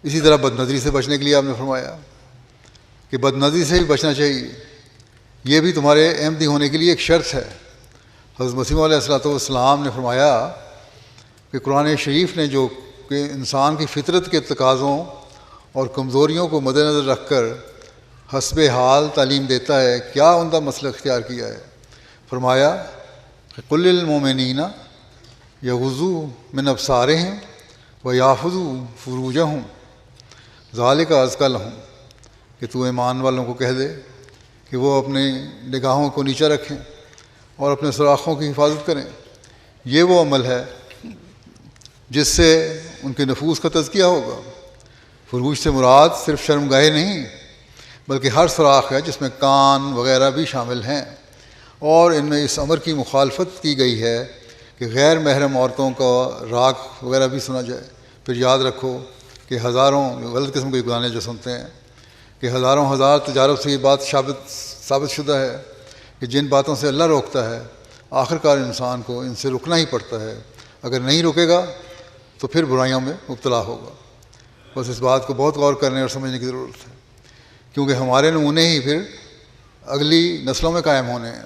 اسی طرح بد نظری سے بچنے کے لیے آپ نے فرمایا کہ بد نظری سے بھی بچنا چاہیے، یہ بھی تمہارے احمدی ہونے کے لیے ایک شرط ہے۔ حضرت مسیح علیہ الصلوۃ والسلام نے فرمایا کہ قرآن شریف نے جو کہ انسان کی فطرت کے تقاضوں اور کمزوریوں کو مد نظر رکھ کر حسب حال تعلیم دیتا ہے، کیا عمدہ مسلک اختیار کیا ہے۔ فرمایا کہ قل للمؤمنین یغضوا من ابصارہم ویحفظوا فروجہم ذالک ازکی لہم، کہ تو ایمان والوں کو کہہ دے کہ وہ اپنی نگاہوں کو نیچا رکھیں اور اپنے سوراخوں کی حفاظت کریں، یہ وہ عمل ہے جس سے ان کے نفوس کا تزکیہ ہوگا۔ فروج سے مراد صرف شرمگاہیں نہیں بلکہ ہر سوراخ ہے جس میں کان وغیرہ بھی شامل ہیں، اور ان میں اس امر کی مخالفت کی گئی ہے کہ غیر محرم عورتوں کا راگ وغیرہ بھی سنا جائے۔ پھر یاد رکھو کہ ہزاروں غلط قسم کے گانے جو سنتے ہیں کہ ہزاروں ہزار تجارب سے یہ بات ثابت شدہ ہے کہ جن باتوں سے اللہ روکتا ہے آخرکار انسان کو ان سے رکنا ہی پڑتا ہے، اگر نہیں رکے گا تو پھر برائیوں میں مبتلا ہوگا۔ بس اس بات کو بہت غور کرنے اور سمجھنے کی ضرورت ہے، کیونکہ ہمارے نمونے ہی پھر اگلی نسلوں میں قائم ہونے ہیں۔